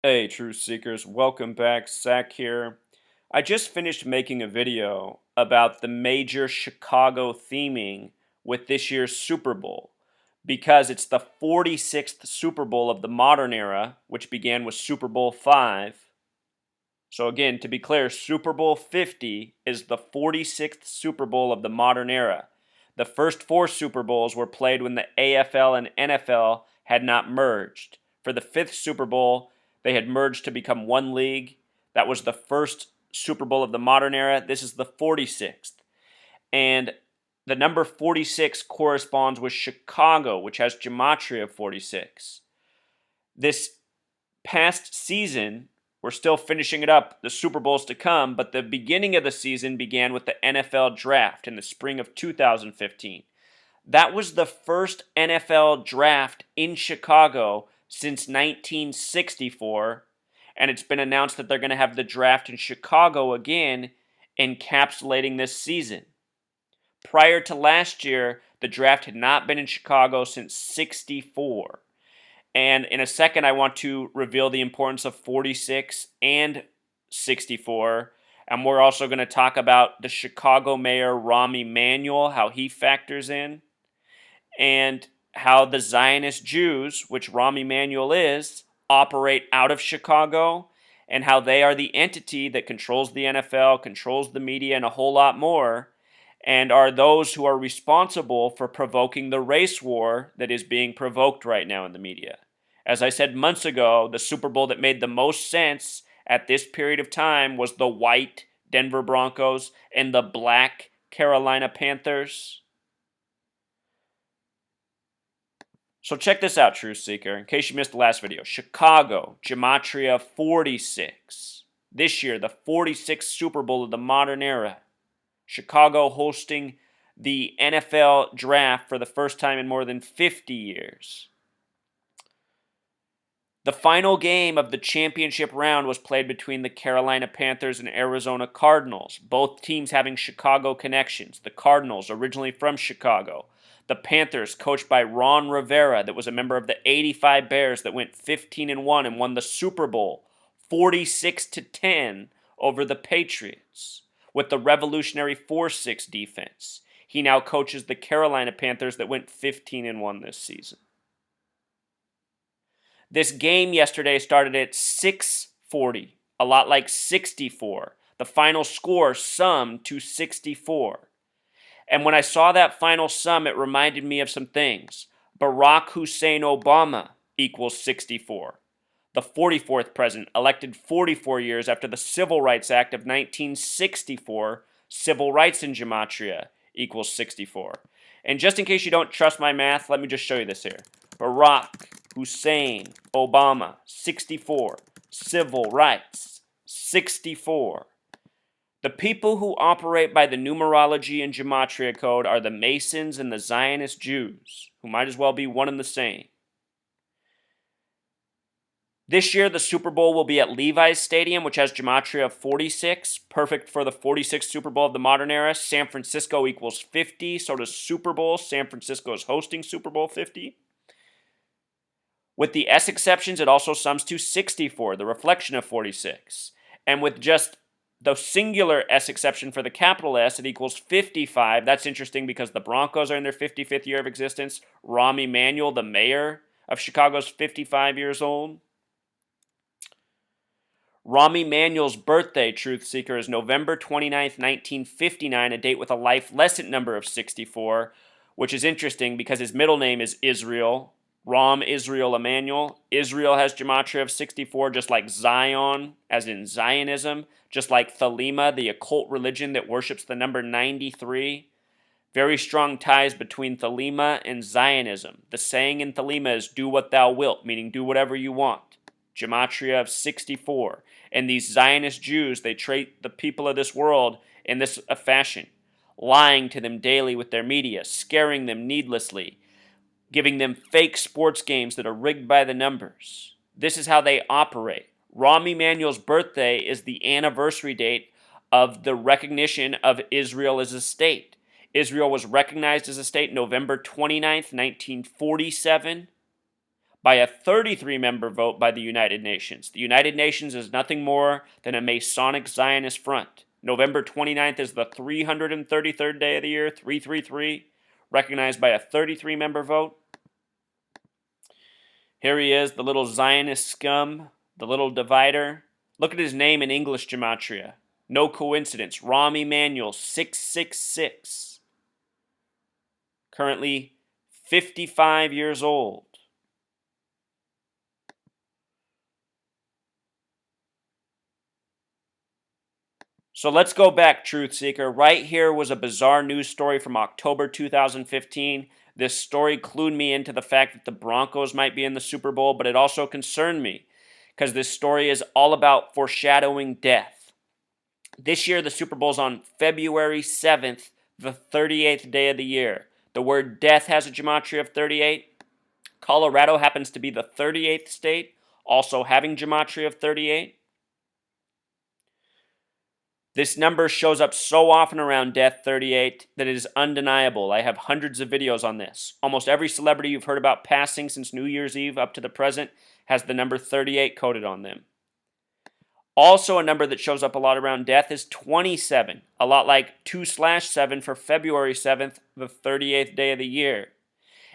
Hey, Truth Seekers, welcome back. Zach here. I just finished making a video about the major Chicago theming with this year's Super Bowl because it's the 46th Super Bowl of the modern era, which began with Super Bowl 5. So, again, to be clear, Super Bowl 50 is the 46th Super Bowl of the modern era. The first four Super Bowls were played when the AFL and NFL had not merged. For the fifth Super Bowl, they had merged to become one league. That was the first Super Bowl of the modern era. This is the 46th. And the number 46 corresponds with Chicago, which has gematria of 46. This past season, we're still finishing it up, the Super Bowls to come, but the beginning of the season began with the NFL draft in the spring of 2015. That was the first NFL draft in Chicago since 1964, and it's been announced that they're going to have the draft in Chicago again, encapsulating this season. Prior to last year, the draft had not been in Chicago since 64. And in a second, I want to reveal the importance of 46 and 64. And we're also going to talk about the Chicago mayor, Rahm Emanuel, how he factors in, and how the Zionist Jews, which Rahm Emanuel is, operate out of Chicago, and how they are the entity that controls the NFL, controls the media, and a whole lot more, and are those who are responsible for provoking the race war that is being provoked right now in the media. As I said months ago, the Super Bowl that made the most sense at this period of time was the white Denver Broncos and the black Carolina Panthers. So check this out, Truth Seeker, in case you missed the last video. Chicago, gematria 46. This year, the 46th Super Bowl of the modern era. Chicago hosting the NFL draft for the first time in more than 50 years. The final game of the championship round was played between the Carolina Panthers and Arizona Cardinals, both teams having Chicago connections. The Cardinals, originally from Chicago. The Panthers, coached by Ron Rivera, that was a member of the '85 Bears that went 15-1 and won the Super Bowl 46-10 over the Patriots with the revolutionary 4-6 defense. He now coaches the Carolina Panthers that went 15-1 this season. This game yesterday started at 6:40, a lot like 64. The final score summed to 64. And when I saw that final sum, it reminded me of some things. Barack Hussein Obama equals 64. The 44th president, elected 44 years after the Civil Rights Act of 1964, civil rights in gematria equals 64. And just in case you don't trust my math, let me just show you this here. Barack Hussein Obama, 64. Civil rights, 64. The people who operate by the numerology and gematria code are the Masons and the Zionist Jews, who might as well be one and the same. This year, the Super Bowl will be at Levi's Stadium, which has gematria of 46, perfect for the 46th Super Bowl of the modern era. San Francisco equals 50, so does Super Bowl. San Francisco is hosting Super Bowl 50. With the S exceptions, it also sums to 64, the reflection of 46. And with just the singular S exception for the capital S, it equals 55. That's interesting because the Broncos are in their 55th year of existence. Rahm Emanuel, the mayor of Chicago, is 55 years old. Rahm Emanuel's birthday, Truth Seeker, is November 29th, 1959, a date with a life-lesson number of 64, which is interesting because his middle name is Israel. Rahm Israel Emanuel. Israel has gematria of 64, just like Zion, as in Zionism, just like Thelema, the occult religion that worships the number 93. Very strong ties between Thelema and Zionism. The saying in Thelema is, do what thou wilt, meaning do whatever you want. Gematria of 64. And these Zionist Jews, they treat the people of this world in this fashion, lying to them daily with their media, scaring them needlessly, giving them fake sports games that are rigged by the numbers. This is how they operate. Rahm Emanuel's birthday is the anniversary date of the recognition of Israel as a state. Israel was recognized as a state November 29th, 1947 by a 33-member vote by the United Nations. The United Nations is nothing more than a Masonic Zionist front. November 29th is the 333rd day of the year, 333, recognized by a 33-member vote. Here he is, the little Zionist scum, the little divider. Look at his name in English gematria. No coincidence. Rahm Emanuel, 666. Currently 55 years old. So let's go back, Truth Seeker. Right here was a bizarre news story from October 2015. This story clued me into the fact that the Broncos might be in the Super Bowl, but it also concerned me because this story is all about foreshadowing death. This year, the Super Bowl is on February 7th, the 38th day of the year. The word death has a gematria of 38. Colorado happens to be the 38th state, also having gematria of 38. This number shows up so often around death 38 that it is undeniable. I have hundreds of videos on this. Almost every celebrity you've heard about passing since New Year's Eve up to the present has the number 38 coded on them. Also, a number that shows up a lot around death is 27, a lot like 2/7 for February 7th, the 38th day of the year.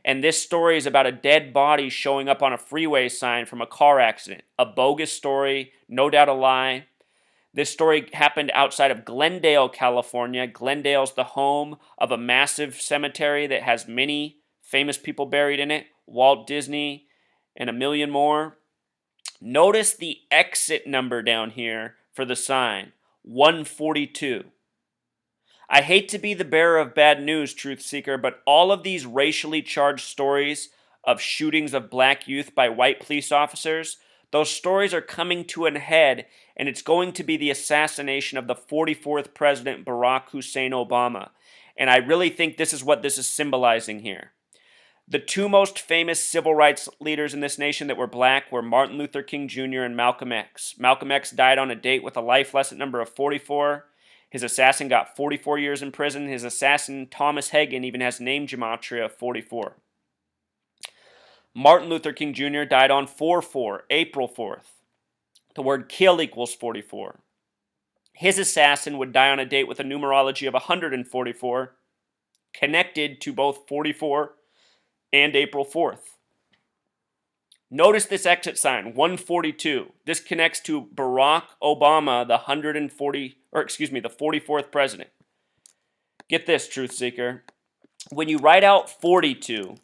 And this story is about a dead body showing up on a freeway sign from a car accident. A bogus story, no doubt a lie. This story happened outside of Glendale, California. Glendale's the home of a massive cemetery that has many famous people buried in it. Walt Disney and a million more. Notice the exit number down here for the sign, 142. I hate to be the bearer of bad news, Truth Seeker, but all of these racially charged stories of shootings of black youth by white police officers, those stories are coming to an head, and it's going to be the assassination of the 44th President Barack Hussein Obama. And I really think this is what this is symbolizing here. The two most famous civil rights leaders in this nation that were black were Martin Luther King Jr. and Malcolm X. Malcolm X died on a date with a life lesson number of 44. His assassin got 44 years in prison. His assassin, Thomas Hagen, even has name gematria of 44. Martin Luther King Jr. died on 4/4, April 4th. The word kill equals 44. His assassin would die on a date with a numerology of 144, connected to both 44 and April 4th. Notice this exit sign, 142. This connects to Barack Obama, the 44th president. Get this, Truth Seeker. When you write out 42,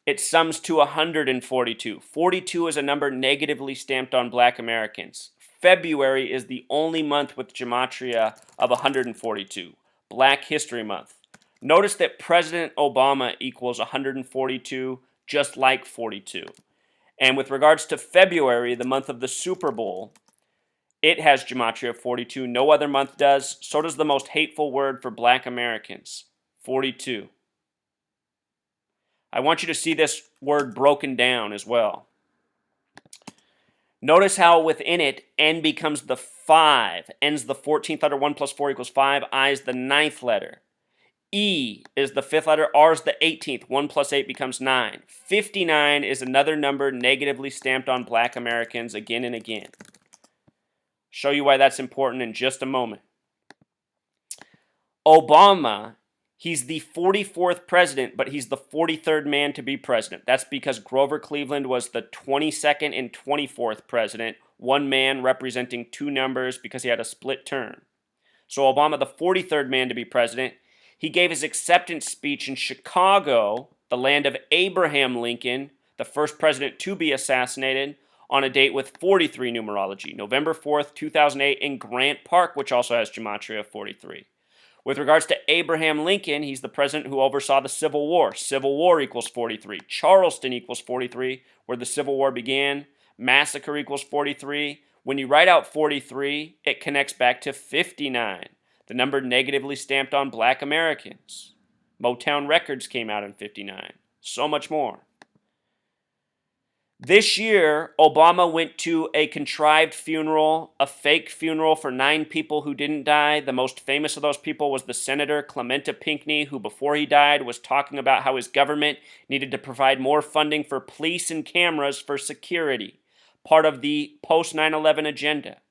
it sums to 142. 42 is a number negatively stamped on black Americans. February is the only month with gematria of 142, Black History Month. Notice that President Obama equals 142, just like 42. And with regards to February, the month of the Super Bowl, it has gematria of 42. No other month does. So does the most hateful word for black Americans, 42. I want you to see this word broken down as well. Notice how within it, N becomes the 5. N's the 14th letter, 1 plus 4 equals 5. I is the 9th letter. E is the 5th letter. R is the 18th. 1 plus 8 becomes 9. 59 is another number negatively stamped on black Americans again and again. Show you why that's important in just a moment. Obama, he's the 44th president, but he's the 43rd man to be president. That's because Grover Cleveland was the 22nd and 24th president, one man representing two numbers because he had a split term. So Obama, the 43rd man to be president, he gave his acceptance speech in Chicago, the land of Abraham Lincoln, the first president to be assassinated, on a date with 43 numerology, November 4th, 2008, in Grant Park, which also has gematria of 43. With regards to Abraham Lincoln, he's the president who oversaw the Civil War. Civil War equals 43. Charleston equals 43, where the Civil War began. Massacre equals 43. When you write out 43, it connects back to 59, the number negatively stamped on black Americans. Motown Records came out in 59. So much more. This year, Obama went to a contrived funeral, a fake funeral for 9 people who didn't die. The most famous of those people was the Senator Clementa Pinckney, who before he died was talking about how his government needed to provide more funding for police and cameras for security, part of the post 9/11 agenda.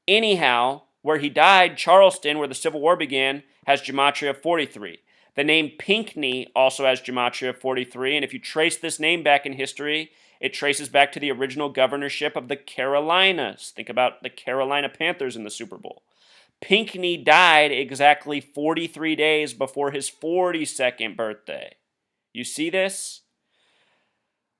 Anyhow, where he died, Charleston, where the Civil War began, has gematria 43. The name Pinckney also has gematria 43, and if you trace this name back in history, it traces back to the original governorship of the Carolinas. Think about the Carolina Panthers in the Super Bowl. Pinckney died exactly 43 days before his 42nd birthday. You see this?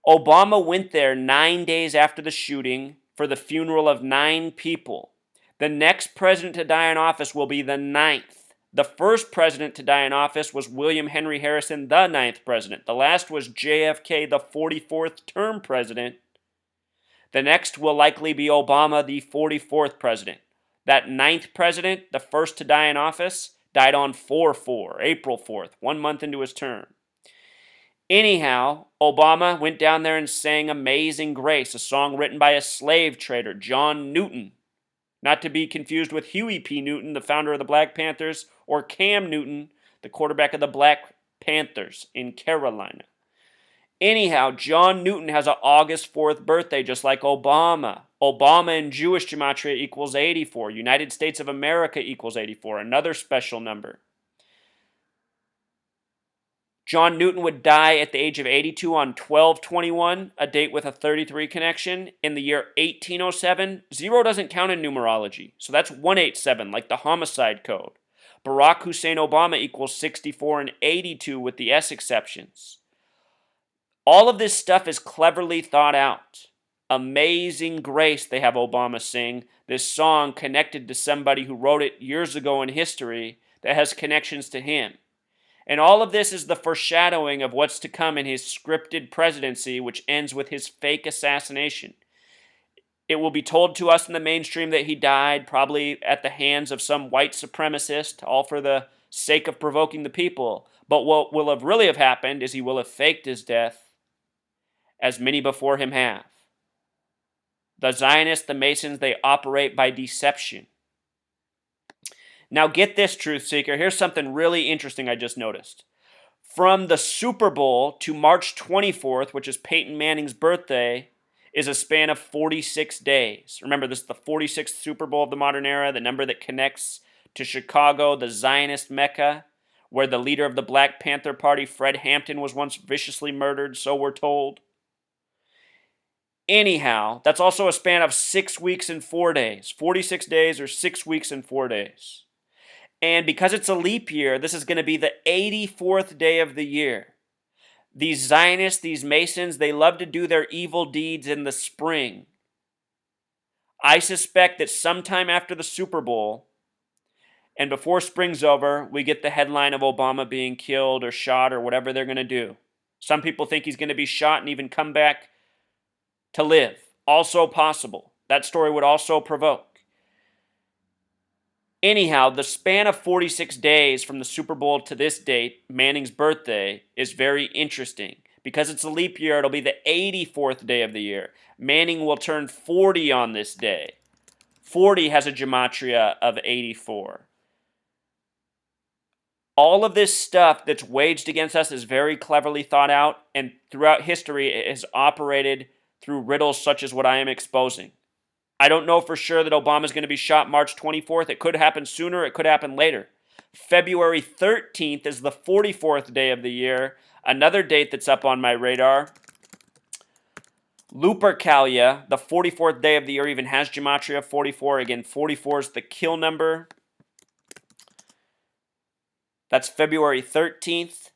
Obama went there 9 days after the shooting for the funeral of 9 people. The next president to die in office will be the 9th. The first president to die in office was William Henry Harrison, the 9th president. The last was JFK, the 44th term president. The next will likely be Obama, the 44th president. That 9th president, the first to die in office, died on 4/4, April 4th, 1 month into his term. Anyhow, Obama went down there and sang Amazing Grace, a song written by a slave trader, John Newton. Not to be confused with Huey P. Newton, the founder of the Black Panthers, or Cam Newton, the quarterback of the Black Panthers in Carolina. Anyhow, John Newton has an August 4th birthday, just like Obama. Obama in Jewish gematria equals 84. United States of America equals 84, another special number. John Newton would die at the age of 82 on 12/21, a date with a 33 connection. In the year 1807, 0 doesn't count in numerology, so that's 187, like the homicide code. Barack Hussein Obama equals 64 and 82 with the S exceptions. All of this stuff is cleverly thought out. Amazing Grace, they have Obama sing, this song connected to somebody who wrote it years ago in history that has connections to him. And all of this is the foreshadowing of what's to come in his scripted presidency, which ends with his fake assassination. It will be told to us in the mainstream that he died probably at the hands of some white supremacist, all for the sake of provoking the people. But what will have really have happened is he will have faked his death, as many before him have. The Zionists, the Masons, they operate by deception. Now get this, Truth Seeker. Here's something really interesting I just noticed. From the Super Bowl to March 24th, which is Peyton Manning's birthday, is a span of 46 days. Remember, this is the 46th Super Bowl of the modern era, the number that connects to Chicago, the Zionist Mecca, where the leader of the Black Panther Party, Fred Hampton, was once viciously murdered, so we're told. Anyhow, that's also a span of 6 weeks and 4 days. 46 days or 6 weeks and 4 days. And because it's a leap year, this is going to be the 84th day of the year. These Zionists, these Masons, they love to do their evil deeds in the spring. I suspect that sometime after the Super Bowl, and before spring's over, we get the headline of Obama being killed or shot or whatever they're going to do. Some people think he's going to be shot and even come back to live. Also possible. That story would also provoke. Anyhow, the span of 46 days from the Super Bowl to this date, Manning's birthday, is very interesting. Because it's a leap year, it'll be the 84th day of the year. Manning will turn 40 on this day. 40 has a gematria of 84. All of this stuff that's waged against us is very cleverly thought out, and throughout history it has operated through riddles such as what I am exposing. I don't know for sure that Obama's going to be shot March 24th. It could happen sooner. It could happen later. February 13th is the 44th day of the year. Another date that's up on my radar. Lupercalia, the 44th day of the year, even has gematria 44. Again, 44 is the kill number. That's February 13th.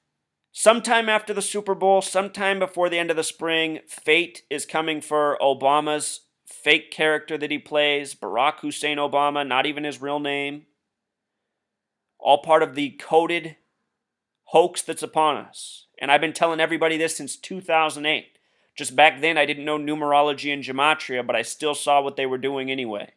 Sometime after the Super Bowl, sometime before the end of the spring, fate is coming for Obama's fake character that he plays, Barack Hussein Obama, not even his real name. All part of the coded hoax that's upon us. And I've been telling everybody this since 2008. Just back then, I didn't know numerology and gematria, but I still saw what they were doing anyway.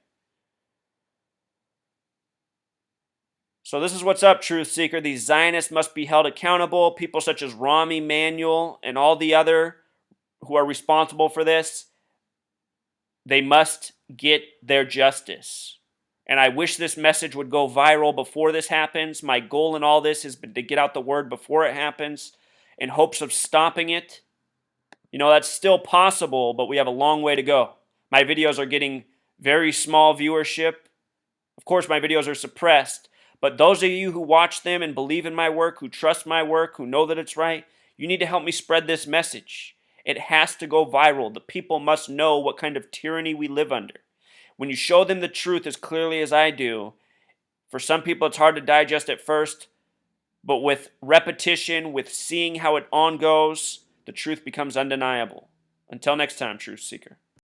So this is what's up, Truth Seeker. These Zionists must be held accountable. People such as Rahm Emanuel and all the other who are responsible for this, they must get their justice. And I wish this message would go viral before this happens. My goal in all this has been to get out the word before it happens in hopes of stopping it. You know, that's still possible, but we have a long way to go. My videos are getting very small viewership. Of course, my videos are suppressed, but those of you who watch them and believe in my work, who trust my work, who know that it's right, you need to help me spread this message. It has to go viral. The people must know what kind of tyranny we live under. When you show them the truth as clearly as I do, for some people it's hard to digest at first, but with repetition, with seeing how it on goes, the truth becomes undeniable. Until next time, truth seeker.